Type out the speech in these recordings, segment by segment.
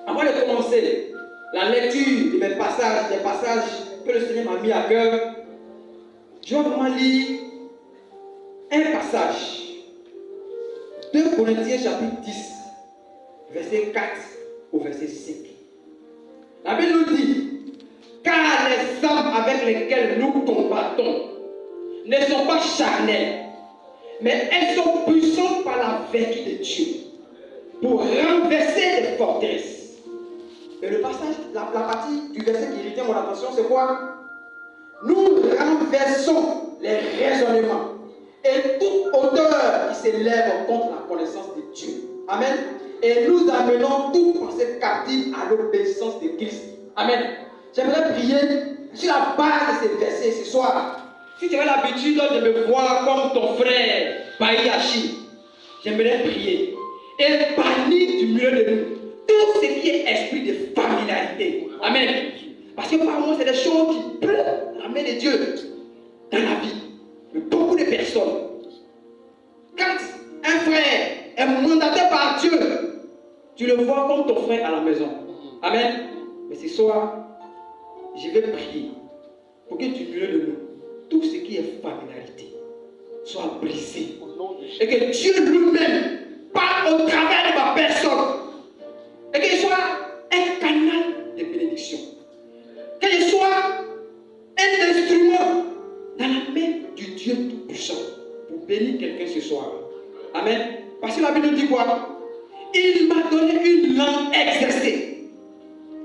Avant de commencer la lecture de mes passages, des passages que le Seigneur m'a mis à cœur, je vais vraiment lire un passage. 2 Corinthiens chapitre 10, verset 4 au verset 5. La Bible nous dit, car les armes avec lesquelles nous combattons ne sont pas charnelles, mais elles sont puissantes par la vertu de Dieu pour renverser les forteresses. Et le passage, la partie du verset qui retient mon attention, c'est quoi? Nous renversons les raisonnements et toute hauteur qui s'élève contre la connaissance de Dieu. Amen. Et nous amenons toute pensée captive à l'obéissance de Christ. Amen. J'aimerais prier sur la base de ces versets ce soir. Si tu as l'habitude de me voir comme ton frère Bayashi, j'aimerais prier et bannir du milieu de nous tout ce qui est esprit de familiarité. Amen. Parce que par moi, c'est des choses qui pleurent la main de Dieu dans la vie de beaucoup de personnes. Quand un frère est mandaté par Dieu, tu le vois comme ton frère à la maison. Amen. Mais ce soir, je vais prier pour que du milieu de nous, tout ce qui est familiarité soit brisé. Et que Dieu lui-même parle au travers de ma personne. Et qu'il soit un canal de bénédiction. Qu'il soit un instrument dans la main du Dieu Tout-Puissant pour bénir quelqu'un ce soir. Amen. Parce que la Bible nous dit quoi? Il m'a donné une langue exercée.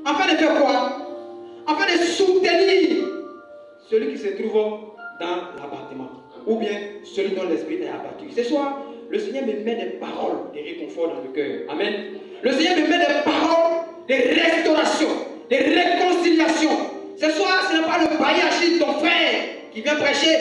Afin de faire quoi? Afin de soutenir celui qui se trouve dans l'abattement. Ou bien celui dont l'esprit est abattu. Ce soir, le Seigneur me met des paroles de réconfort dans le cœur. Amen. Le Seigneur me met des paroles de restauration, de réconciliation. Ce soir, ce n'est pas le Bayashi, ton frère, qui vient prêcher,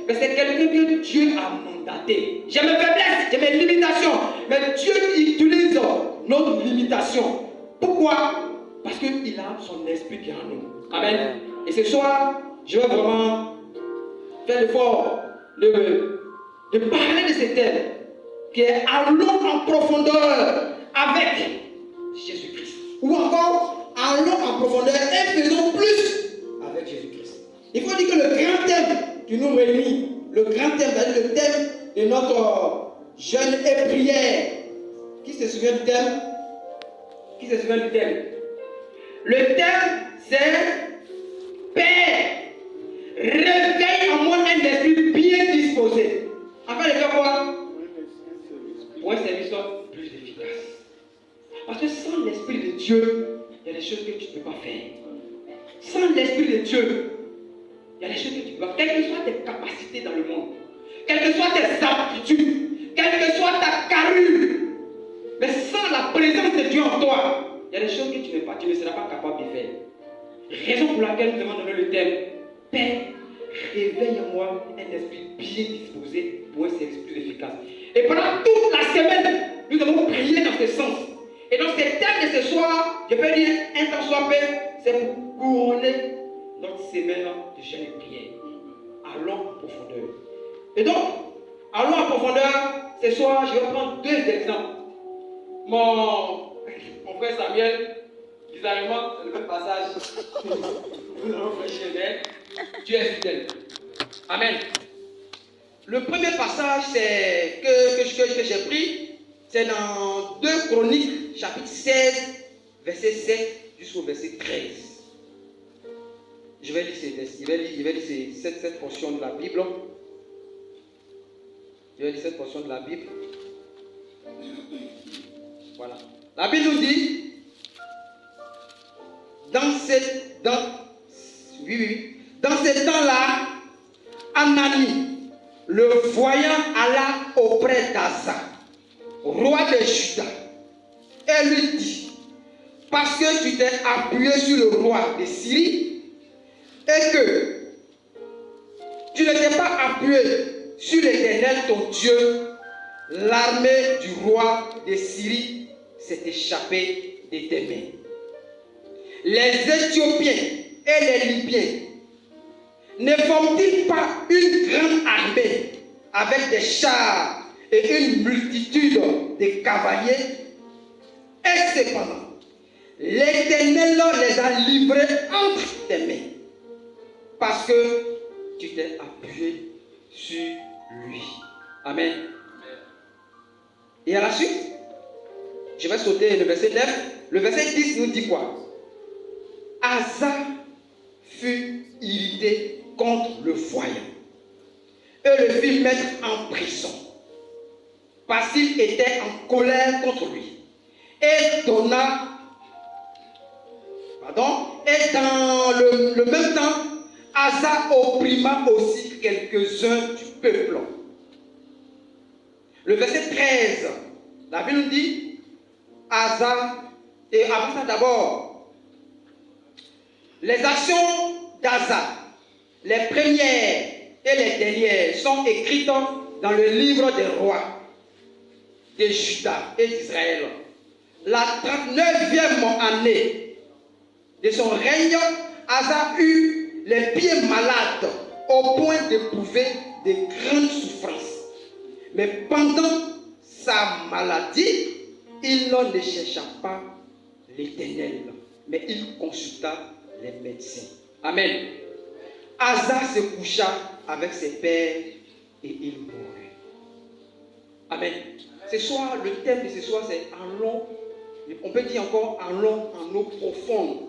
mais c'est quelqu'un que Dieu a mandaté. J'ai mes faiblesses, j'ai mes limitations, mais Dieu utilise nos limitations. Pourquoi? Parce qu'il a son esprit qui est en nous. Amen. Et ce soir, je vais vraiment faire l'effort de parler de ce thème qui est allons en profondeur avec Jésus-Christ. Ou encore, allons en profondeur et faisons plus avec Jésus-Christ. Il faut dire que le grand thème qui nous réunit, le grand thème, c'est-à-dire le thème de notre jeûne et prière. Qui se souvient du thème? Qui se souvient du thème? Le thème, c'est Père, réveille en moi un esprit bien disposé. Afin de faire quoi? Pour un service plus efficace. Parce que sans l'esprit de Dieu, il y a des choses que tu ne peux pas faire. Sans l'esprit de Dieu, il y a des choses que tu ne peux pas faire. Quelles que soient tes capacités dans le monde, quelles que soient tes aptitudes, quelle que soit ta carrure, mais sans la présence de Dieu en toi, il y a des choses que tu ne seras pas capable de faire. Raison pour laquelle nous devons donner le thème Père, réveille en moi un esprit bien disposé pour un service plus efficace. Et pendant toute la semaine, nous avons prié dans ce sens. Et donc, ce thème de ce soir, je peux dire un temps soit fait, c'est pour couronner notre semaine de jeûne et prière. Allons en profondeur. Et donc, allons en profondeur. Ce soir, je vais prendre deux exemples. Mon frère Samuel, bizarrement, c'est le même passage. Nous allons prêcher d'elle. Dieu est fidèle. Amen. Le premier passage que j'ai pris, c'est dans 2 Chroniques, chapitre 16, verset 7 jusqu'au verset 13. Je vais lire cette portion de la Bible. Je vais lire cette portion de la Bible. Voilà. La Bible nous dit, dans ce temps-là, Anani, le voyant, alla auprès d'Asa, roi de Juda, et lui dit, parce que tu t'es appuyé sur le roi de Syrie, et que tu ne t'es pas appuyé sur l'Éternel ton Dieu, l'armée du roi de Syrie s'est échappée de tes mains. Les Éthiopiens et les Libyens ne forment-ils pas une grande armée avec des chars et une multitude de cavaliers? Et cependant, l'Éternel les a livrés entre tes mains. Parce que tu t'es appuyé sur lui. Amen. Et à la suite, je vais sauter le verset 9. Le verset 10 nous dit quoi? Asa fut irrité contre le voyant et le fit mettre en prison parce qu'il était en colère contre lui. Et donna, et dans le même temps, Asa opprima aussi quelques-uns du peuple. Le verset 13, la Bible nous dit, Asa, et avant ça d'abord, les actions d'Asa, les premières et les dernières, sont écrites dans le livre des rois de Juda et d'Israël. La 39e année de son règne, Asa eut les pieds malades au point d'éprouver de grandes souffrances. Mais pendant sa maladie, il ne chercha pas l'Éternel, mais il consulta les médecins. Amen. Asa se coucha avec ses pères et il mourut. Amen. Ce soir, le thème de ce soir, c'est allons, on peut dire encore allons en eau profonde.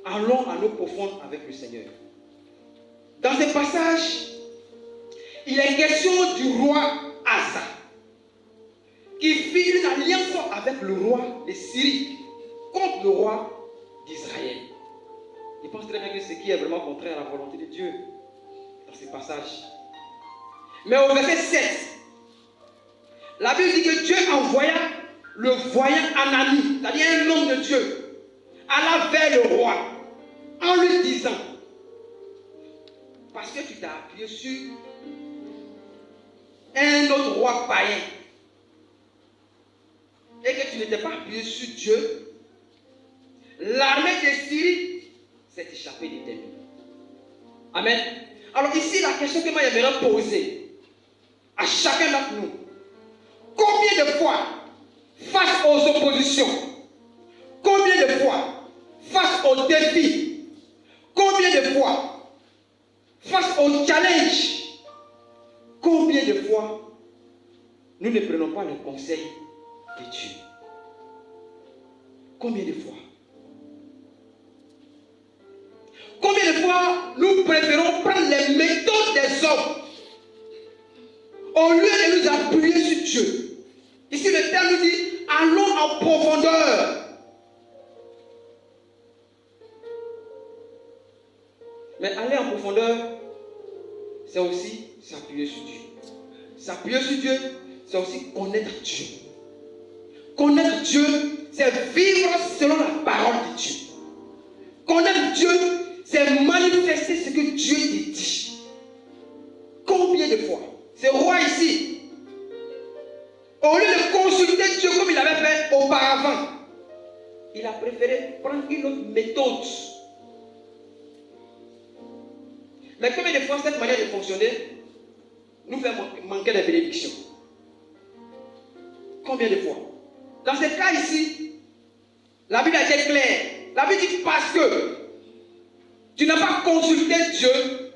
Allons en eau profonde avec le Seigneur. Dans ce passage, il est question du roi Asa, qui fit une alliance avec le roi de Syrie contre le roi d'Israël. Je pense très bien que ce qui est vraiment contraire à la volonté de Dieu dans ce passage. Mais au verset 7, la Bible dit que Dieu envoya le voyant Anani, c'est-à-dire un homme de Dieu, alla vers le roi en lui disant, parce que tu t'as appuyé sur un autre roi païen et que tu n'étais pas appuyé sur Dieu, l'armée de Syrie s'est échappée de tes mains. Amen. Alors ici, la question que moi j'aimerais poser à chacun d'entre nous, combien de fois face aux oppositions, combien de fois face aux défis, combien de fois face aux challenges, combien de fois nous ne prenons pas le conseil de Dieu? Combien de fois? Combien de fois nous préférons prendre les méthodes des hommes au lieu de nous appuyer sur Dieu? Ici le terme nous dit allons en profondeur. Mais aller en profondeur, c'est aussi s'appuyer sur Dieu. S'appuyer sur Dieu, c'est aussi connaître Dieu. Connaître Dieu, c'est vivre selon la parole de Dieu. Connaître Dieu, c'est manifester ce que Dieu te dit. Combien de fois ce roi ici, au lieu de consulter Dieu comme il avait fait auparavant, il a préféré prendre une autre méthode. Mais combien de fois cette manière de fonctionner nous fait manquer de bénédictions? Combien de fois? Dans ce cas ici, la Bible a été claire. La Bible dit parce que tu n'as pas consulté Dieu,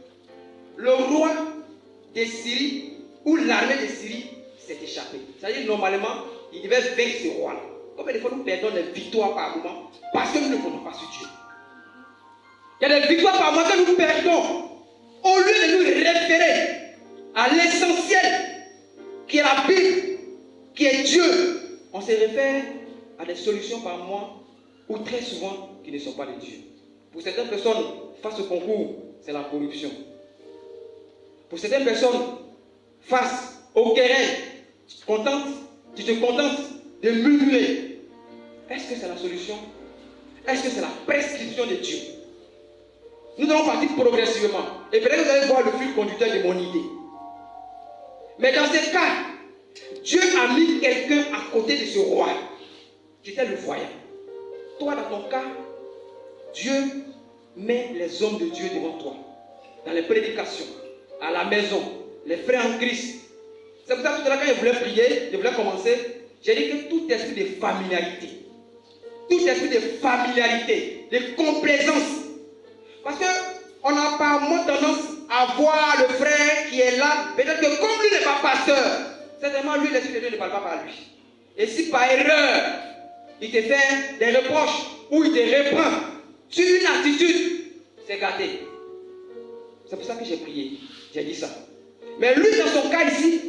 le roi de Syrie ou l'armée de Syrie s'est échappé. C'est-à-dire normalement, il devait vaincre ce roi-là. Combien de fois nous perdons des victoires par moment parce que nous ne comptons pas sur Dieu? Il y a des victoires par moment que nous perdons. Au lieu de nous référer à l'essentiel qui est la Bible, qui est Dieu, on se réfère à des solutions par mois ou très souvent qui ne sont pas de Dieu. Pour certaines personnes, face au concours, c'est la corruption. Pour certaines personnes, face au querelle, tu te contentes de murmurer. Est-ce que c'est la solution? Est-ce que c'est la prescription de Dieu? Nous allons partir progressivement. Et peut-être que vous allez voir le fil conducteur de mon idée. Mais dans ce cas, Dieu a mis quelqu'un à côté de ce roi, qui était le voyant. Toi, dans ton cas, Dieu met les hommes de Dieu devant toi. Dans les prédications, à la maison, les frères en Christ. C'est pour ça que tout à l'heure, quand je voulais prier, je voulais commencer, j'ai dit que tout esprit de familiarité, tout esprit de familiarité, de complaisance. Parce qu'on a par moins tendance à voir le frère qui est là, peut-être que comme lui n'est pas pasteur, certainement lui, l'Esprit de Dieu ne parle pas par lui. Et si par erreur, il te fait des reproches ou il te reprend sur une attitude, c'est gâté. C'est pour ça que j'ai prié, j'ai dit ça. Mais lui, dans son cas ici,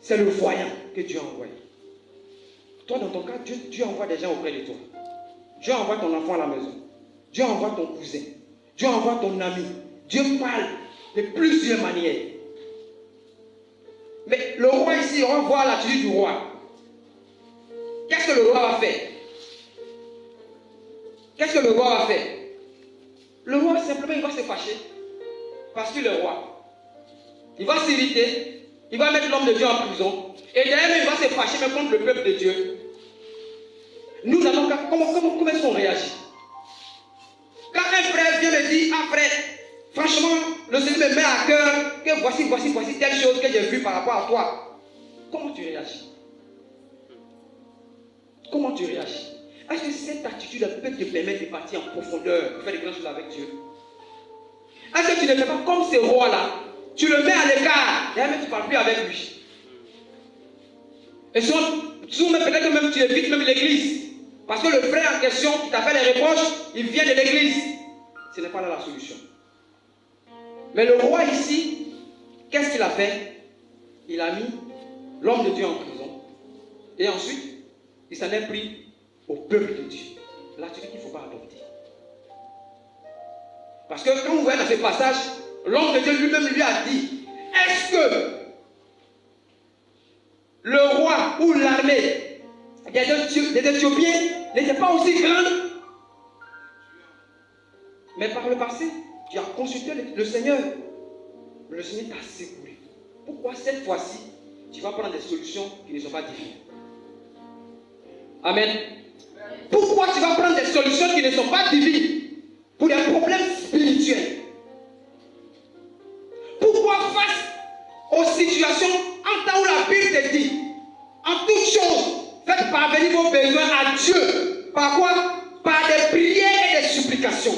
c'est le voyant que Dieu a envoyé. Toi, dans ton cas, Dieu envoie des gens auprès de toi. Dieu envoie ton enfant à la maison. Dieu envoie ton cousin. Dieu envoie ton ami. Dieu parle de plusieurs manières. Mais le roi ici, on va voir l'attitude du roi. Qu'est-ce que le roi va faire? Qu'est-ce que le roi va faire? Le roi, simplement, il va se fâcher. Parce qu'il est roi. Il va s'irriter. Il va mettre l'homme de Dieu en prison. Et derrière, il va se fâcher même contre le peuple de Dieu. Nous allons, comment est-ce qu'on réagit? Quand un frère vient me dire, ah frère, franchement, le Seigneur me met à cœur que voici telle chose que j'ai vue par rapport à toi. Comment tu réagis? Comment tu réagis? Est-ce que cette attitude peut te permettre de partir en profondeur, de faire des grandes choses avec Dieu? Est-ce que tu ne fais pas comme ces rois-là? Tu le mets à l'écart, et même tu ne parles plus avec lui. Et souvent peut-être que même tu évites même l'église. Parce que le frère en question qui t'a fait les reproches, il vient de l'église. Ce n'est pas là la solution. Mais le roi ici, qu'est-ce qu'il a fait? Il a mis l'homme de Dieu en prison. Et ensuite, il s'en est pris au peuple de Dieu. L'attitude qu'il ne faut pas adopter. Parce que quand vous voyez dans ce passage, l'homme de Dieu lui-même lui a dit, est-ce que le roi ou l'armée des Éthiopiens n'était pas aussi grande? Mais par le passé, tu as consulté le Seigneur. Le Seigneur t'a secouru. Pourquoi cette fois-ci, tu vas prendre des solutions qui ne sont pas divines? Amen. Pourquoi tu vas prendre des solutions qui ne sont pas divines pour des problèmes spirituels? Pourquoi face aux situations, en temps où la Bible te dit, en toutes choses, faites parvenir vos besoins à Dieu. Par quoi? Par des prières et des supplications.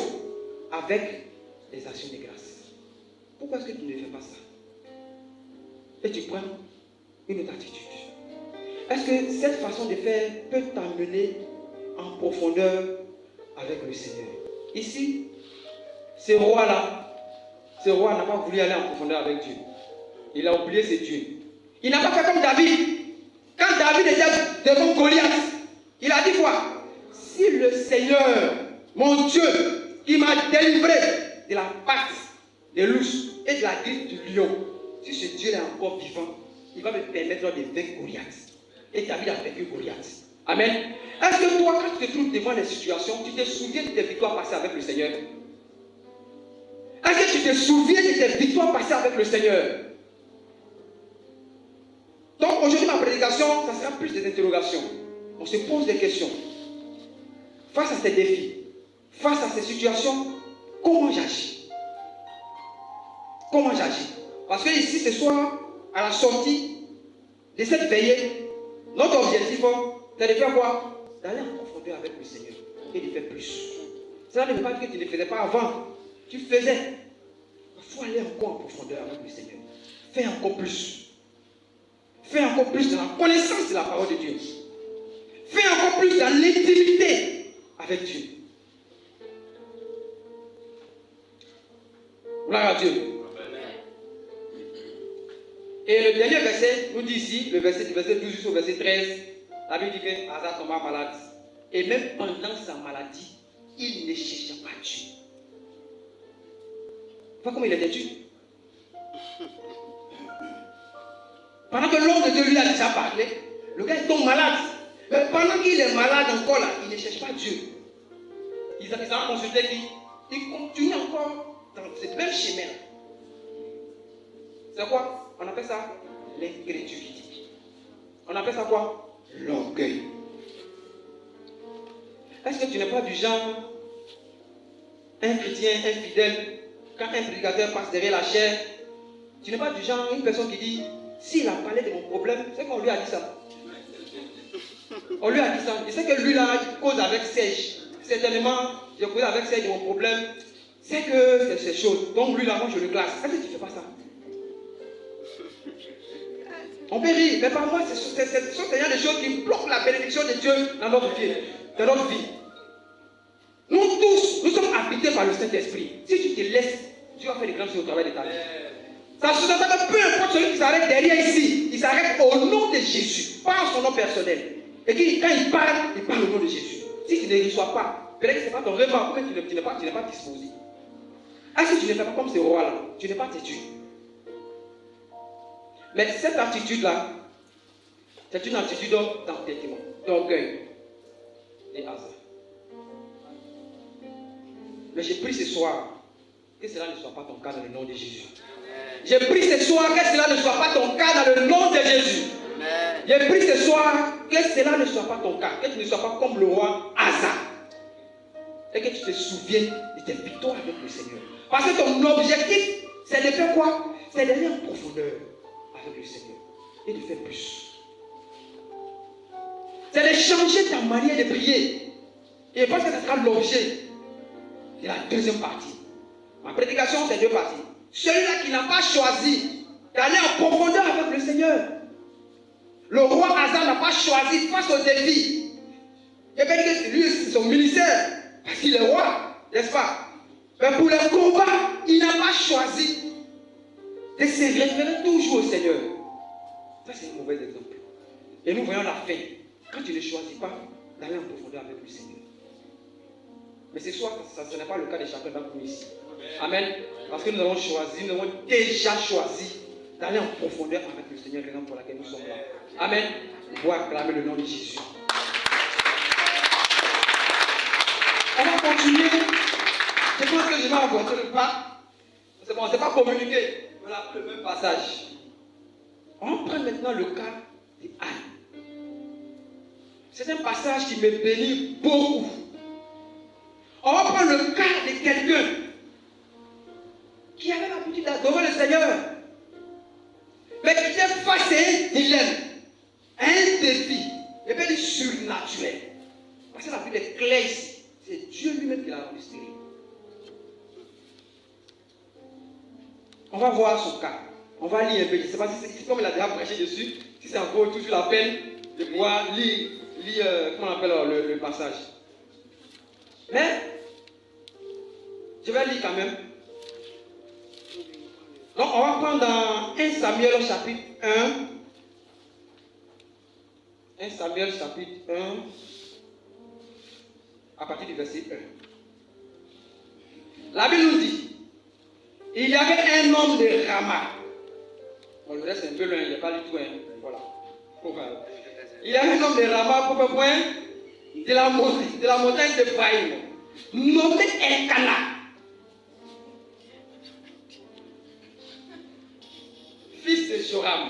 Avec des actions de grâce. Pourquoi est-ce que tu ne fais pas ça? Et tu prends une autre attitude. Est-ce que cette façon de faire peut t'amener en profondeur avec le Seigneur? Ici, ce roi-là, ce roi n'a pas voulu aller en profondeur avec Dieu. Il a oublié ses dieux. Il n'a pas fait comme David. Quand David était devant Goliath, il a dit quoi? Si le Seigneur, mon Dieu, qui m'a délivré de la patte des louches et de la griffe du lion, si ce Dieu est encore vivant, il va me permettre de vaincre Goliath. Et David a vaincu Goliath. Amen. Est-ce que toi, quand tu te trouves devant des situations, tu te souviens de tes victoires passées avec le Seigneur? Est-ce que tu te souviens de tes victoires passées avec le Seigneur? Donc aujourd'hui, ma prédication, ça sera plus des interrogations. On se pose des questions. Face à ces défis, face à ces situations, comment j'agis? Comment j'agis? Parce que ici, ce soir, à la sortie de cette veillée, notre objectif, c'est de faire quoi? D'aller en profondeur avec le Seigneur et de faire plus. Cela ne veut pas dire que tu ne le faisais pas avant. Tu faisais. Il faut aller encore en profondeur avec le Seigneur. Fais encore plus. Fais encore plus dans la connaissance de la parole de Dieu. Fais encore plus dans l'intimité avec Dieu. Gloire à Dieu. Et le dernier verset nous dit ici, le verset 12 jusqu'au verset 13, la Bible dit que Asa tomba malade. Et même pendant sa maladie, il ne cherchait pas Dieu. Vois comment il était Dieu. Pendant que l'homme de Dieu lui a déjà parlé, le gars tombe malade. Mais pendant qu'il est malade encore là, il ne cherche pas Dieu. Ils ont consulté qui? Il continue encore dans ce même chemin. C'est quoi? On appelle ça l'incrédulité. On appelle ça quoi? L'orgueil. Est-ce que tu n'es pas du genre, un chrétien infidèle, quand un prédicateur passe derrière la chair, tu n'es pas du genre une personne qui dit, s'il a parlé de mon problème, c'est qu'on lui a dit ça. On lui a dit ça. Il sait que lui là, il cause avec Serge. Certainement, j'ai causé avec Serge, mon problème, c'est que c'est ces choses. Donc lui là, moi je le classe. Est-ce que tu ne fais pas ça? On peut rire, mais par moi, ce sont des choses qui bloquent la bénédiction de Dieu dans notre vie. Nous tous, nous sommes habités par le Saint-Esprit. Si tu te laisses, tu vas faire des grandes choses au travail de ta vie. Ça sous-entend que peu importe celui qui s'arrête derrière ici, il s'arrête au nom de Jésus, pas en son nom personnel. Et quand il parle au nom de Jésus. Si tu ne reçois pas, peut-être que ce n'est pas ton repas, ou que tu n'es pas disposé. Ah, si tu ne fais pas comme ces rois-là, tu n'es pas têtu. Mais cette attitude-là, c'est une attitude d'entêtement, d'orgueil et hasard. Mais j'ai pris ce soir que cela ne soit pas ton cas dans le nom de Jésus. J'ai pris ce soir que cela ne soit pas ton cas dans le nom de Jésus. J'ai pris ce soir que cela ne soit pas ton cas, que tu ne sois pas comme le roi Asa. Et que tu te souviennes de tes victoires avec le Seigneur. Parce que ton objectif, c'est de faire quoi? C'est d'aller en profondeur avec le Seigneur et de faire plus. C'est de changer ta manière de prier. Et je pense que ce sera l'objet de la deuxième partie. Ma prédication, c'est deux parties. Celui-là qui n'a pas choisi d'aller en profondeur avec le Seigneur. Le roi Asa n'a pas choisi face au défi. Il a dit que lui, c'est son ministère. Parce qu'il est roi, n'est-ce pas? Mais pour le combat, il n'a pas choisi de se référer toujours au Seigneur. Ça, c'est un mauvais exemple. Et nous voyons la fin. Quand tu ne choisis pas d'aller en profondeur avec le Seigneur. Mais ce soir, ce n'est pas le cas de chacun d'entre nous ici. Amen. Parce que nous avons déjà choisi d'aller en profondeur avec le Seigneur, raison pour laquelle nous sommes là. Amen. Pour acclamer le nom de Jésus. On va continuer. Je pense que je vais aborder le pas. C'est bon, c'est pas communiqué. Voilà le même passage. On prend maintenant le cas de Anne. C'est un passage qui me bénit beaucoup. On va prendre le cas de quelqu'un qui avait l'habitude d'adorer le Seigneur, mais qui était face à un dilemme, un défi, et bien du surnaturel. Parce que la Bible est claire ici. C'est Dieu lui-même qui l'a rendu stérile. On va voir son cas. On va lire un peu. Je ne sais pas si c'est comme il a déjà prêché dessus, si c'est encore toujours la peine de pouvoir lire comment on appelle le passage. Mais, je vais lire quand même. Donc, on va prendre dans 1 Samuel chapitre 1. 1 Samuel chapitre 1. À partir du verset 1. La Bible nous dit, il y avait un homme de Rama. Bon, le reste est un peu loin, il n'y a pas du tout. Voilà. Il y avait un homme de Rama, pour le point, de la montagne de Pharaïm, nommé Elkana. Fils de Joram,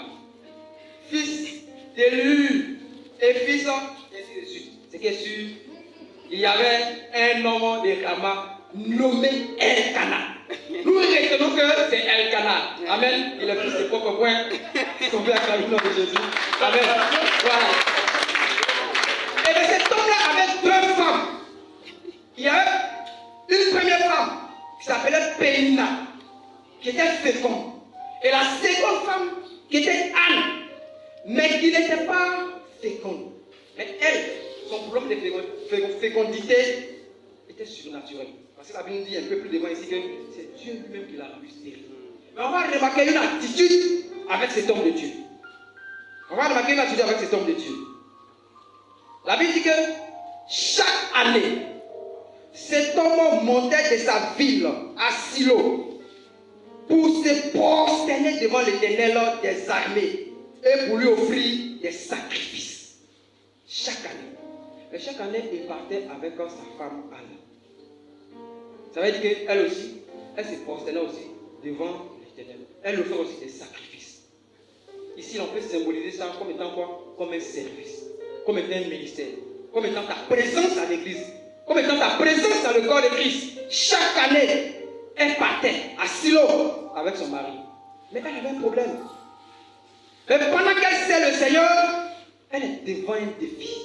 fils d'Élu, et fils ainsi de suite. C'est que sûr, il y avait un homme de Rama nommé Elkana. Nous retenons que c'est Elkana. Amen. Il est fils de propre point. Sauvé à le nom de Jésus. Amen. Voilà. Et bien cet homme-là avait deux femmes. Il y avait une première femme qui s'appelait Pénina, qui était féconde. Et la seconde femme qui était Anne, mais qui n'était pas féconde. Mais elle, son problème de fécondité était surnaturel. Parce que la Bible nous dit un peu plus devant ici que c'est Dieu lui-même qui l'a rendu stérile. Mais on va remarquer une attitude avec cet homme de Dieu. On va remarquer une attitude avec cet homme de Dieu. La Bible dit que chaque année, cet homme montait de sa ville à Silo pour se prosterner devant l'Éternel des armées et pour lui offrir des sacrifices. Chaque année. Mais chaque année, il partait avec sa femme Anne. Ça veut dire qu'elle aussi, elle se prosternait aussi devant l'Éternel. Elle offrait aussi des sacrifices. Ici, on peut symboliser ça comme étant quoi? Comme un service, comme étant un ministère, comme étant ta présence à l'église, comme étant ta présence dans le corps de Christ. Chaque année, elle partait à Silo avec son mari. Mais elle avait un problème. Mais pendant qu'elle sait le Seigneur, elle est devant un défi.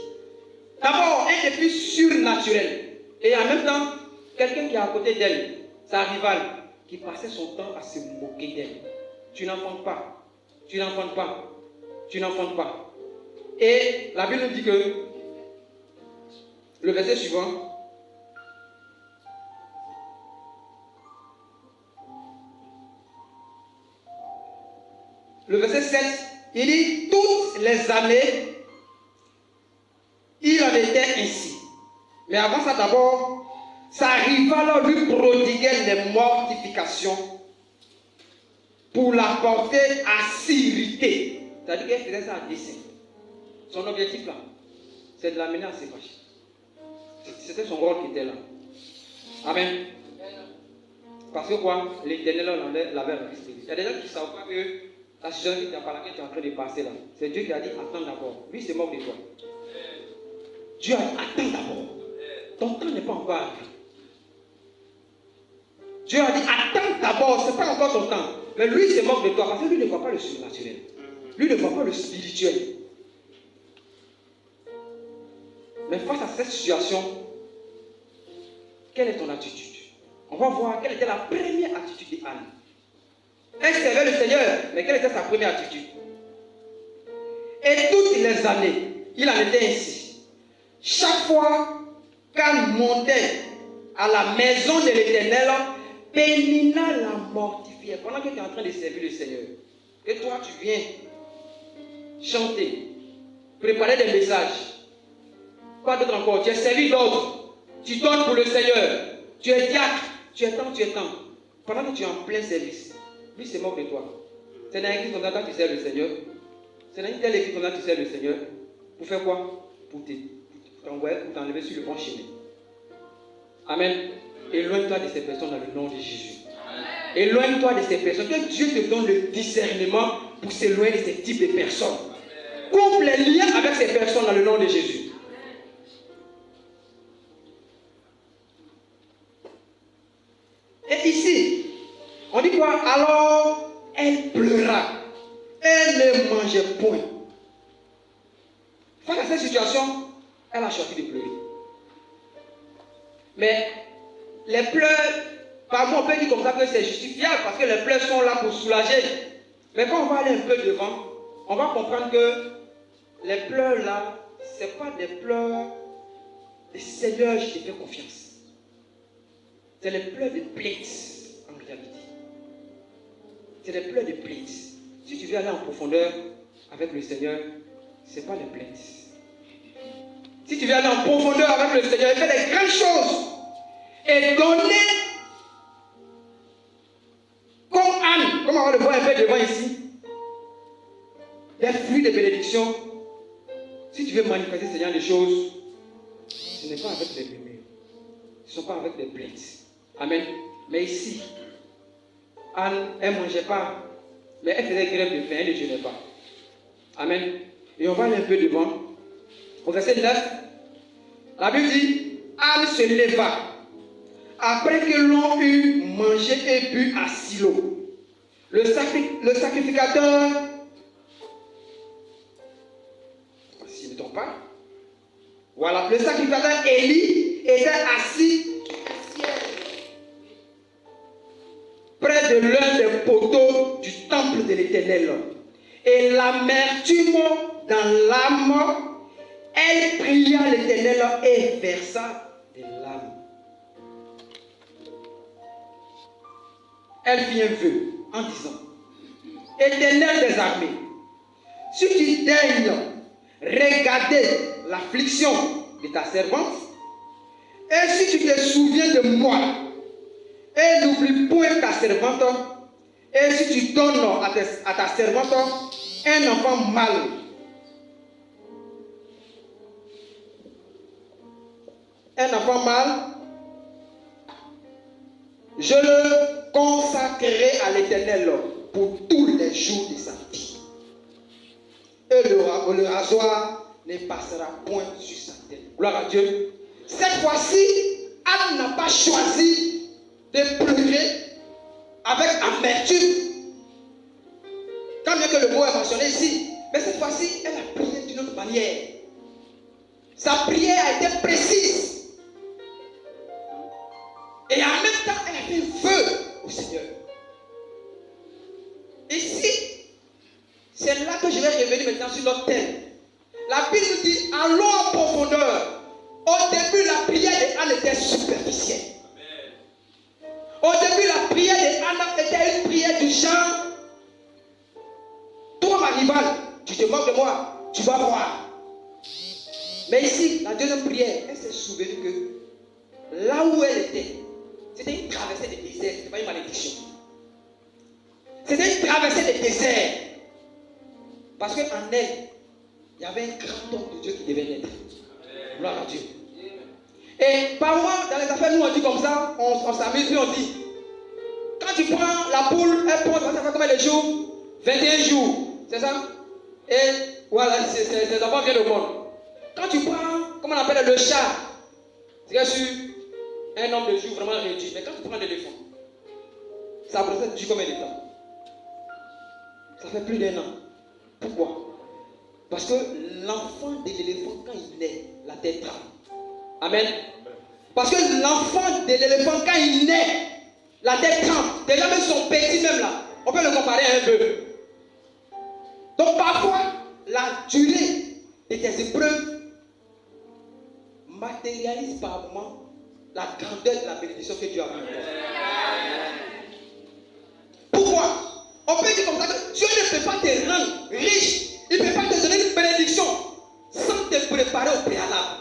D'abord, un défi surnaturel. Et en même temps, quelqu'un qui est à côté d'elle, sa rivale, qui passait son temps à se moquer d'elle. Tu n'enfantes pas. Tu n'enfantes pas. Tu n'enfantes pas. Et la Bible nous dit que, le verset suivant, le verset 7, il dit, toutes les années, il en était ainsi. Mais avant ça, d'abord, sa rivale lui prodiguait des mortifications pour la porter à s'irriter. C'est-à-dire qu'elle faisait ça à dessein. Son objectif là, c'est de l'amener à se fâcher. C'était son rôle qui était là. Amen. Parce que quoi? L'Éternel l'avait resté. Il y a des gens qui ne savent pas que la situation par laquelle tu es en train de passer là, c'est Dieu qui a dit attends d'abord. Lui, c'est mort de toi. Dieu a dit attends d'abord. Ton temps n'est pas encore arrivé. Dieu a dit attends d'abord, ce n'est pas encore ton temps. Mais lui, c'est mort de toi parce que lui ne voit pas le surnaturel. Lui ne voit pas le spirituel. Mais face à cette situation, quelle est ton attitude? On va voir quelle était la première attitude d'Anne. Elle servait le Seigneur, mais quelle était sa première attitude? Et toutes les années, il en était ainsi. Chaque fois qu'Anne montait à la maison de l'Éternel, Pénina la mortifiait. Pendant que tu es en train de servir le Seigneur, et toi tu viens chanter, préparer des messages, pas d'autre encore, tu es servi d'autres, tu donnes pour le Seigneur, tu es diacre, tu es temps. Pendant que tu es en plein service, lui c'est mort de toi. C'est dans l'église comme ça que tu sers le Seigneur. C'est dans une telle église comme ça que tu sers le Seigneur. Pour faire quoi? Pour t'enlever sur le bon chemin. Amen. Éloigne-toi de ces personnes dans le nom de Jésus. Éloigne-toi de ces personnes. Que Dieu te donne le discernement pour s'éloigner de ces types de personnes. Coupe les liens avec ces personnes dans le nom de Jésus. Et ici, on dit quoi? Alors, elle pleura. Elle ne mangeait point. Face à cette situation, elle a choisi de pleurer. Mais les pleurs, par moi, on peut dire comme ça que c'est justifiable parce que les pleurs sont là pour soulager. Mais quand on va aller un peu devant, on va comprendre que les pleurs là, ce n'est pas des pleurs de Seigneur, je te fais confiance. C'est les pleurs de plaintes en réalité. C'est les pleurs de plaintes. Si tu veux aller en profondeur avec le Seigneur, ce n'est pas les plaintes. Si tu veux aller en profondeur avec le Seigneur, il fait des grandes choses. Et donner, comme Anne, comme on va le voir un peu devant ici, des fruits de bénédiction. Si tu veux manifester ce genre de choses, ce n'est pas avec des murmures. Ce ne sont pas avec des plaintes. Amen. Mais ici, Anne, elle ne mangeait pas, mais elle faisait grève de faim, elle ne jeûnait pas. Amen. Et on va aller un peu devant. Au verset 9, la Bible dit, Anne se leva après que l'on eut mangé et bu à Silo. Le sacrificateur, si je ne me trompe pas, voilà, le sacrificateur Élie était assis près de l'un des poteaux du temple de l'Éternel. Et l'amertume dans l'âme, elle pria l'Éternel et versa des larmes. Elle fit un vœu en disant, Éternel des armées, si tu daignes regarder l'affliction de ta servante, et si tu te souviens de moi, et n'oublie point ta servante, et si tu donnes à ta servante un enfant mâle, je le consacrerai à l'Éternel pour tous les jours de sa vie. Et le rasoir ne passera point sur sa tête. Gloire à Dieu. Cette fois-ci, Anne n'a pas choisi de pleurer avec amertume. Quand bien que le mot est mentionné ici, mais cette fois-ci, elle a prié d'une autre manière. Sa prière a été précise. Et en même temps, elle a fait feu au Seigneur. Ici, c'est là que je vais revenir maintenant sur notre thème. La Bible nous dit, allons en profondeur. Au début, la prière d'Anne était superficielle. Au début, la prière d'Anne était une prière du genre, toi ma rivale, tu te moques de moi, tu vas voir. Mais ici, la deuxième prière, elle s'est souvenue que là où elle était, c'était une traversée des déserts, ce n'était pas une malédiction. C'était une traversée des déserts. Parce qu'en elle, il y avait un grand homme de Dieu qui devait naître. Gloire à Dieu. Et parfois, dans les affaires, nous on dit comme ça, on s'amuse, puis on dit, quand tu prends la poule, elle pond, ça fait combien de jours? 21 jours. C'est ça? Et voilà, c'est d'abord vient au monde. Quand tu prends, comment on appelle le chat, c'est bien sûr un nombre de jours vraiment réduit. Mais quand tu prends l'éléphant, ça procède depuis combien de temps? Ça fait plus d'1 an. Pourquoi? Parce que l'enfant de l'éléphant, quand il naît, la tête tremble. Amen. Parce que l'enfant de l'éléphant, quand il naît, la tête tremble. Déjà même son petit même là, on peut le comparer à un bœuf. Donc parfois, la durée de tes épreuves matérialise par moment la grandeur de la bénédiction que Dieu a mis en toi. Pourquoi? On peut dire comme ça que Dieu ne peut pas te rendre riche. Il ne peut pas te donner une bénédiction sans te préparer au préalable.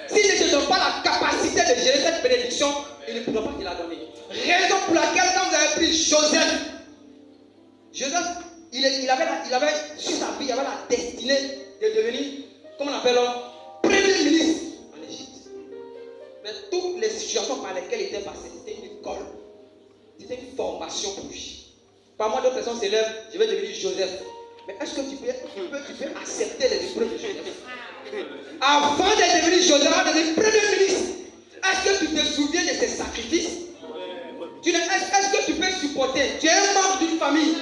S'il ne te donne pas la capacité de gérer cette bénédiction, il ne pourra pas te la donner. Raison pour laquelle, quand vous avez pris Joseph, il avait sur sa vie, il avait la destinée de devenir, comment on appelle, premier ministre en Égypte. Mais toutes les situations par lesquelles il était passé, c'était une école. C'était une formation pour lui. Par moi, d'autres personnes s'élèvent, je vais devenir Joseph. Mais est-ce que tu peux accepter les épreuves de Joseph? Avant de devenir Joseph, avant de devenir premier ministre, est-ce que tu te souviens de ses sacrifices? Est-ce que tu peux supporter? Tu es un membre d'une famille.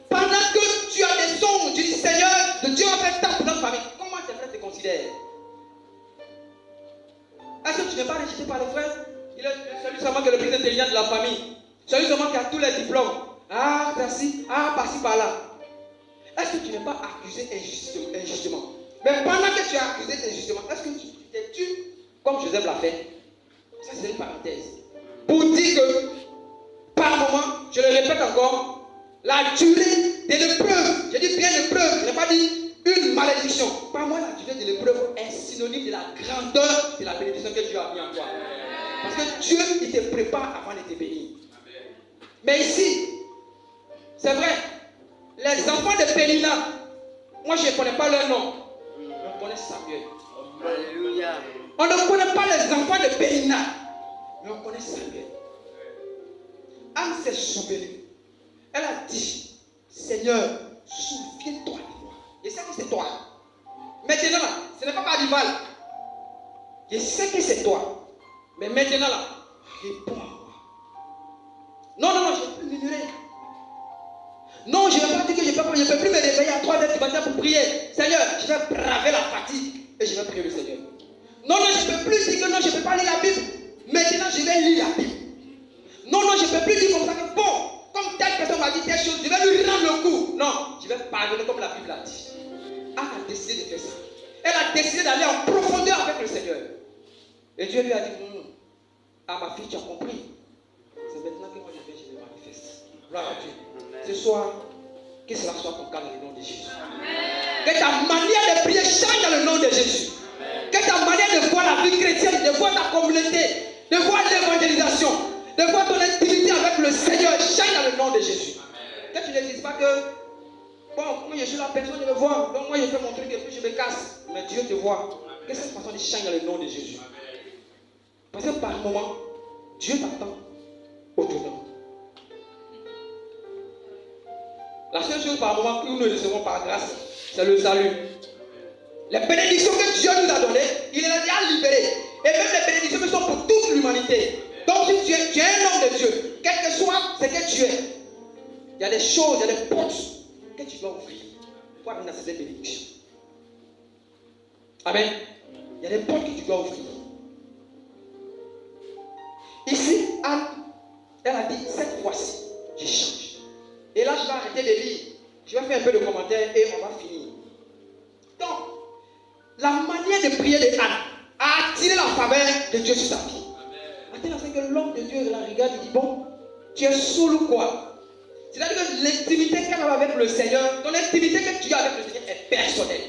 Pendant que tu as des songes, tu dis Seigneur, Dieu a fait tant pour notre famille. Comment tes frères te considèrent? Est-ce que tu n'es pas rejeté par les frères? Il est celui seulement qui est le plus intelligent de la famille. Celui seulement qui a tous les diplômes. Ah, par-ci, par-ci, par-là. Est-ce que tu n'es pas accusé injustement? Mais pendant que tu es accusé injustement, est-ce que tu t'es tué comme Joseph l'a fait? Ça, c'est une parenthèse. Pour dire que, par moment, je le répète encore, la durée de l'épreuve, je dis bien l'épreuve, je n'ai pas dit une malédiction. Par moi, la durée de l'épreuve est synonyme de la grandeur de la bénédiction que Dieu a mis en toi. Parce que Dieu, il te prépare avant de te bénir. Mais ici, c'est vrai, les enfants de Pénina, moi je ne connais pas leur nom, mais on connaît Samuel. Alléluia. On ne connaît pas les enfants de Pénina, mais on connaît Samuel. Anne s'est souvenue. Elle a dit, Seigneur, souviens-toi de moi. Je sais que c'est toi. Maintenant là, ce n'est pas ma rival. Je sais que c'est toi. Mais maintenant là, réponds à moi. Non, je ne peux plus m'ignorer. Non, je ne vais pas dire que je ne peux plus me réveiller à 3h du matin pour prier. Seigneur, je vais braver la fatigue et je vais prier le Seigneur. Non, je ne peux plus dire que non, je ne peux pas lire la Bible. Maintenant, je vais lire la Bible. Non, je ne peux plus dire comme ça que bon, comme telle personne m'a dit telle chose, je vais lui rendre le coup. Non, je vais pardonner comme la Bible a dit. Elle a décidé de faire ça. Elle a décidé d'aller en profondeur avec le Seigneur. Et Dieu lui a dit, ah ma fille, tu as compris. C'est maintenant que moi je viens, je me manifeste. Gloire à Dieu. Ce soir, que cela soit ton cas dans le nom de Jésus. Amen. Que ta manière de prier change dans le nom de Jésus. Amen. Que ta manière de voir la vie chrétienne, de voir ta communauté, de voir l'évangélisation, de voir ton intimité avec le Seigneur change dans le nom de Jésus. Amen. Que tu ne dises pas que, bon, moi je suis la personne, je me vois, donc moi je fais mon truc et puis je me casse. Mais Dieu te voit. Que cette façon de change dans le nom de Jésus. Amen. Parce que par moment, Dieu t'attend au tournant. La seule chose par moment que nous recevons par grâce, c'est le salut. Les bénédictions que Dieu nous a données, il les a déjà libérées. Et même les bénédictions qui sont pour toute l'humanité. Donc si tu es un homme de Dieu, quel que soit ce que tu es, il y a des choses, il y a des portes que tu dois ouvrir pour arriver à ces bénédictions. Amen. Il y a des portes que tu dois ouvrir. Ici, Anne, elle a dit, cette fois-ci, je change. Et là, je vais arrêter de lire. Je vais faire un peu de commentaires et on va finir. Donc, la manière de prier de Anne a attiré la faveur de Dieu sur sa vie. Attends, c'est que l'homme de Dieu la regarde et dit, bon, tu es saoul ou quoi? C'est-à-dire que l'intimité qu'elle a avec le Seigneur, ton intimité que tu as avec le Seigneur est personnelle.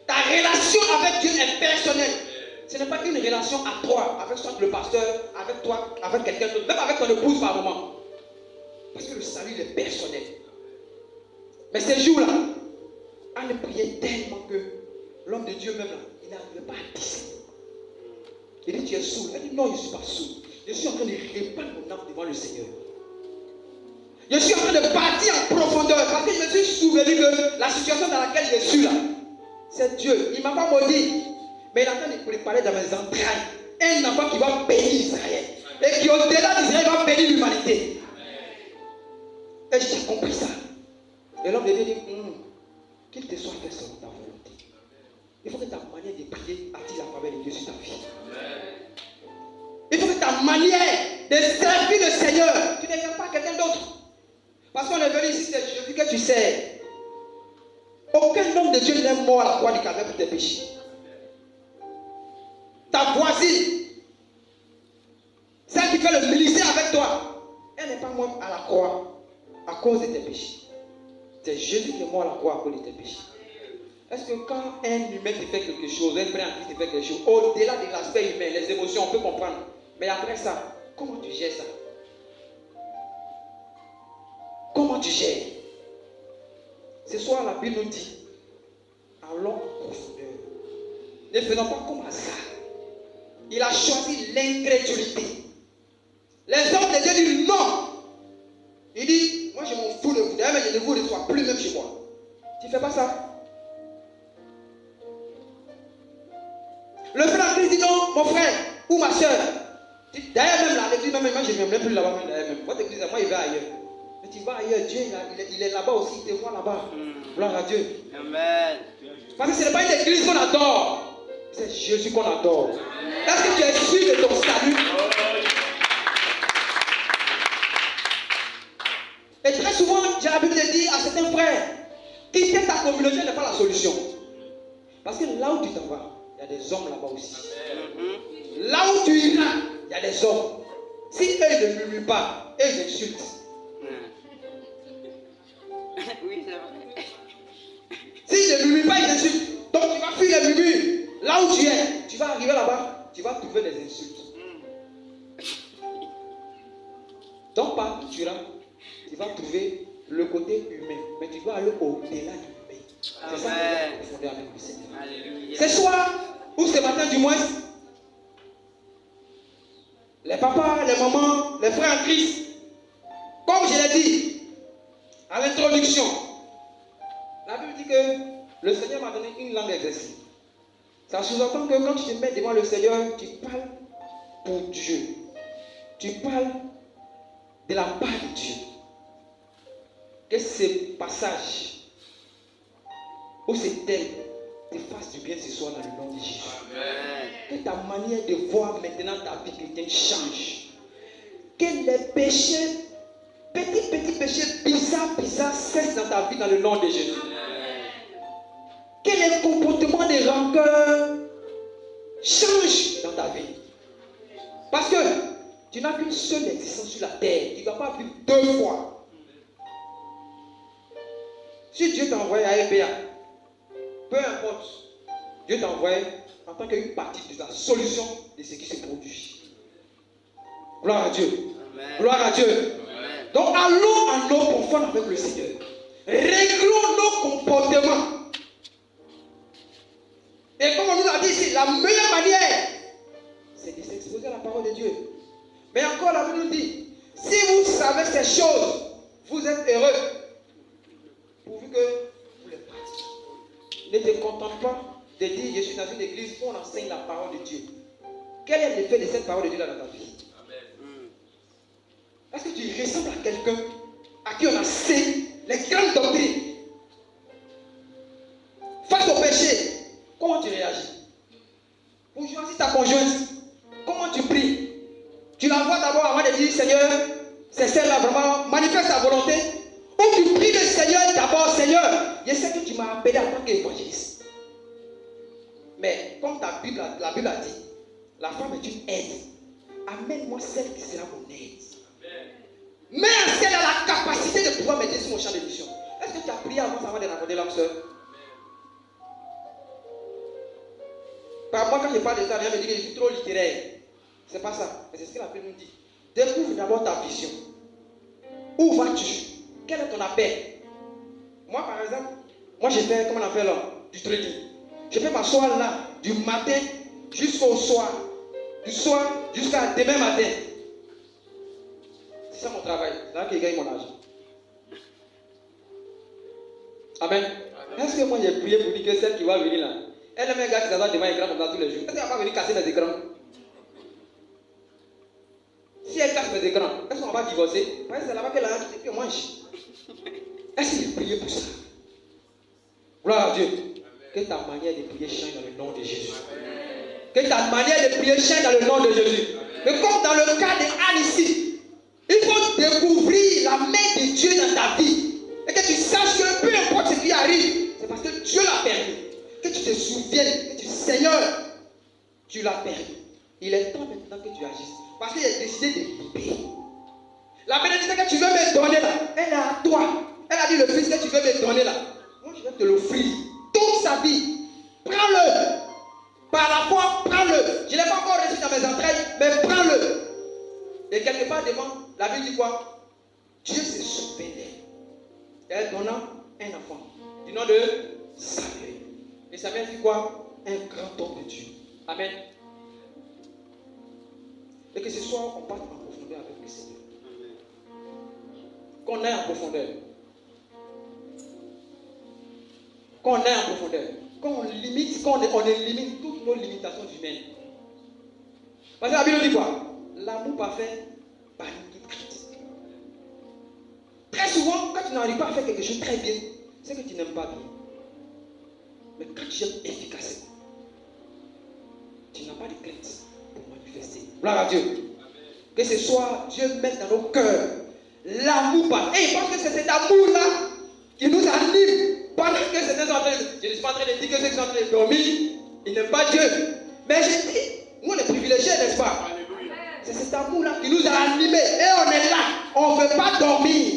Ta relation avec Dieu est personnelle. Ce n'est pas une relation à trois, avec soit le pasteur, avec toi, avec quelqu'un d'autre, même avec ton épouse par moment. Parce que le salut est personnel. Mais ces jours-là, Anne priait tellement que l'homme de Dieu même là, il n'arrivait pas à discerner. Il dit, tu es saoul. Elle dit, non, je ne suis pas saoul. Je suis en train de répandre mon âme devant le Seigneur. Je suis en train de partir en profondeur parce que je me suis souvenu que la situation dans laquelle je suis là, c'est Dieu. Il ne m'a pas maudit, mais il est en train de préparer dans mes entrailles un enfant qui va bénir Israël. Et qui au-delà d'Israël va bénir l'humanité. Et j'ai compris ça. Et l'homme de Dieu dit, qu'il te soit fait selon ta volonté. Il faut que ta manière de prier attire la faveur de Dieu sur ta vie. Il faut que ta manière de servir le Seigneur, tu ne regardes pas quelqu'un d'autre. Parce qu'on est venu ici, c'est Jésus que tu sers. Aucun homme de Dieu n'est mort à la croix du Calvaire pour tes péchés. Ta voisine, celle qui fait le ministère avec toi, elle n'est pas morte à la croix à cause de tes péchés. C'est Jésus qui est mort à la croix à cause de tes péchés. Est-ce que quand un humain te fait quelque chose, un frère en Christ te fait quelque chose, au-delà de l'aspect humain, les émotions, on peut comprendre. Mais après ça, comment tu gères ça? Comment tu gères? Ce soir, la Bible nous dit, allons en profondeur. Ne faisons pas comme ça. Il a choisi l'incrédulité. Les hommes de Dieu disent non. Il dit, moi je m'en fous de vous. D'ailleurs, je ne vous reçois plus même chez moi. Tu ne fais pas ça. Le frère Christ dit non, mon frère ou ma soeur. D'ailleurs, même là, l'église, même moi je ne viens même plus là-bas. Même. Votre église, moi il va ailleurs. Mais tu vas ailleurs, Dieu il est là-bas aussi, il te voit là-bas. Gloire à Dieu. Amen. Parce que ce n'est pas une église qu'on adore, c'est Jésus qu'on adore. Est-ce que tu es sûr de ton salut? Et très souvent, j'ai l'habitude de dire à certains frères, quitter ta communauté n'est pas la solution. Parce que là où tu t'en vas, il y a des hommes là-bas aussi. Là où tu iras, il y a des hommes. Si eux ne murmurent pas, eux ils insultent. Oui, c'est vrai. S'ils ne murmurent pas, ils insultent. Donc tu vas fuir les murmures. Là où tu es, tu vas arriver là-bas, tu vas trouver des insultes. Donc partout tu iras, tu vas trouver le côté humain. Mais tu dois aller au-delà du humain. C'est ça que nous profondeur avec le Seigneur. Ce soir, ou ce matin du moins, les papas, les mamans, les frères en Christ, comme je l'ai dit à l'introduction, la Bible dit que le Seigneur m'a donné une langue exercice. Ça sous-entend que quand tu te mets devant le Seigneur, tu parles pour Dieu. Tu parles de la part de Dieu. Que ces passages ou ces thèmes te fassent du bien ce soir dans le nom de Jésus. Amen. Que ta manière de voir maintenant ta vie chrétienne change. Que les péchés, petits péchés bizarres cessent dans ta vie dans le nom de Jésus. Amen. Que les comportements de rancœur changent dans ta vie. Parce que tu n'as qu'une seule existence sur la terre. Tu ne vas pas vivre deux fois. Si Dieu t'a envoyé à EBA, peu importe, Dieu t'a envoyé en tant qu'une partie de la solution de ce qui se produit. Gloire à Dieu. Amen. Gloire à Dieu. Amen. Donc allons en eau profonde avec le Seigneur. Réglons nos comportements. Et comme on nous l'a dit ici, la meilleure manière, c'est de s'exposer à la parole de Dieu. Mais encore la Bible nous dit, si vous savez ces choses, vous êtes heureux. Pourvu que vous les pratiquez. Ne te contente pas de dire, je suis dans une église où on enseigne la parole de Dieu. Quel est l'effet de cette parole de Dieu dans ta vie? Est-ce que tu ressembles à quelqu'un à qui on a enseigné les grandes doctrines? Face au péché, comment tu réagis? voix d'abord avant de dire Seigneur, c'est celle-là vraiment, manifeste ta volonté. Ou tu pries le Seigneur d'abord, Seigneur, je sais que tu m'as appelé en tant qu'évangéliste. Mais comme la Bible a dit, la femme est une aide. Amène-moi celle qui sera mon aide. Mais celle a la capacité de pouvoir m'aider sur mon champ de mission. Est-ce que tu as prié avant de rencontrer l'homme seul? Par moi, quand je parle de ça, les gens me disent que je suis trop littéraire. C'est pas ça. Mais c'est ce que la Bible nous dit. Découvre d'abord ta vision. Où vas-tu? Quel est ton appel? Moi, par exemple, je fais, comment on appelle là, du trading. Je peux m'asseoir là, du matin jusqu'au soir. Du soir jusqu'à demain matin. C'est ça mon travail. C'est là que je gagne mon argent. Amen. Est-ce que moi j'ai prié pour dire que celle qui va venir là, elle est un gars qui s'assoit devant l'écran comme ça tous les jours. Est-ce qu'elle va pas venir casser mes écrans? Si elle casse mes écrans, est-ce qu'on va divorcer? Parce que c'est là-bas qu'elle a dit que mange. Est-ce que j'ai prié pour ça? Gloire à Dieu. Que ta manière de prier change dans le nom de Jésus. Que ta manière de prier change dans le nom de Jésus. Mais comme dans le cas d'Anne ici, il faut découvrir la main de Dieu dans ta vie. Et que tu saches que peu importe ce qui arrive, c'est parce que Dieu l'a permis. Que tu te souviennes que tu Seigneur, tu l'as permis. Il est temps maintenant que tu agisses. Parce qu'il a décidé de libérer. La bénédiction que tu veux me donner là, elle est à toi. Elle a dit le fils que tu veux me donner là. Moi je vais te l'offrir. Toute sa vie. Prends-le. Par la foi, prends-le. Je ne l'ai pas encore reçu dans mes entrailles, mais prends-le. Et quelque part devant, la Bible dit quoi? Dieu se souvient d'elle. Elle donnant un enfant. Du nom de Samuel. Et Samuel dit quoi? Un grand homme de Dieu. Amen. Et que ce soir, on parte en profondeur avec le Seigneur. Qu'on aille en profondeur. Qu'on aille en profondeur. Qu'on limite, qu'on élimine toutes nos limitations humaines. Parce que la Bible dit quoi? L'amour parfait bannit toute crainte. Très souvent, quand tu n'arrives pas à faire quelque chose très bien, c'est que tu n'aimes pas bien. Mais quand tu aimes efficacement, tu n'as pas de crainte pour manifester. Gloire à Dieu. Amen. Que ce soit Dieu mette dans nos cœurs l'amour parfait. Et je pense que c'est cet amour-là qui nous anime. Pendant que certains sont en train de... Je ne suis pas en train de dire que ceux qui sont en train de dormir, ils n'aiment pas Dieu. Mais je dis, nous on est privilégiés, n'est-ce pas? Alléluia. C'est cet amour-là qui nous a animés. Et on est là. On ne veut pas dormir.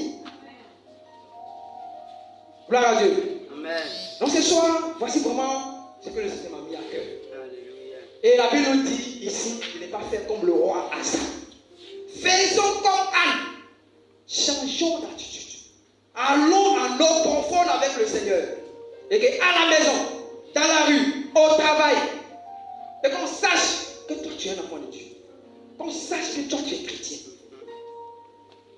Gloire à Dieu. Amen. Donc ce soir, voici vraiment ce que le Seigneur m'a mis à cœur. Alléluia. Et la Bible nous dit ici, il n'est pas fait comme le roi Asa. Faisons comme Anne. Changeons d'attitude. Allons en eau profonde avec le Seigneur. Et qu'à la maison, dans la rue, au travail, et qu'on sache que toi tu es un enfant de Dieu. Qu'on sache que toi tu es chrétien.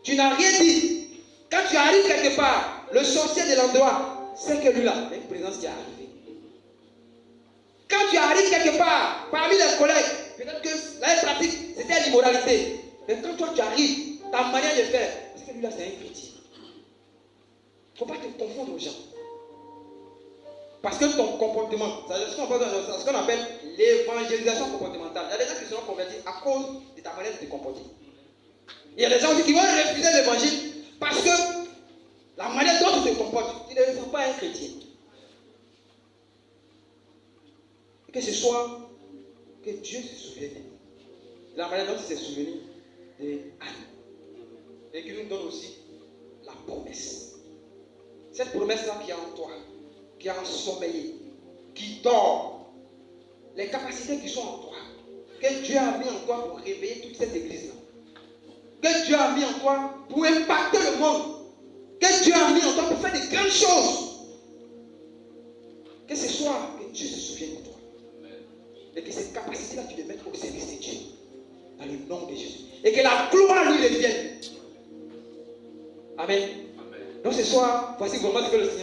Tu n'as rien dit. Quand tu arrives quelque part, le sorcier de l'endroit, c'est que lui là, il y a une présence qui est arrivée. Quand tu arrives quelque part, parmi les collègues, peut-être que la pratique, c'était l'immoralité. Mais quand toi tu arrives, ta manière de faire, parce que lui là c'est un chrétien. Il ne faut pas te confondre aux gens. Parce que ton comportement, c'est ce qu'on appelle l'évangélisation comportementale. Il y a des gens qui seront convertis à cause de ta manière de te comporter. Il y a des gens qui vont refuser l'évangile parce que la manière dont tu te comportes, tu ne sont pas un chrétien. Et que ce soit que Dieu se souvienne de nous. La manière dont il s'est souvenu de Anne. Et qu'il nous donne aussi la promesse. Cette promesse-là qui est en toi, qui est ensommeillée, qui dort, les capacités qui sont en toi, que Dieu a mis en toi pour réveiller toute cette église-là, que Dieu a mis en toi pour impacter le monde, que Dieu a mis en toi pour faire de grandes choses, que ce soit que Dieu se souvienne de toi, et que cette capacité-là, tu les mettes au service de Dieu, dans le nom de Jésus, et que la gloire lui revienne. Amen. Donc ce soir, voici vraiment ce que le Seigneur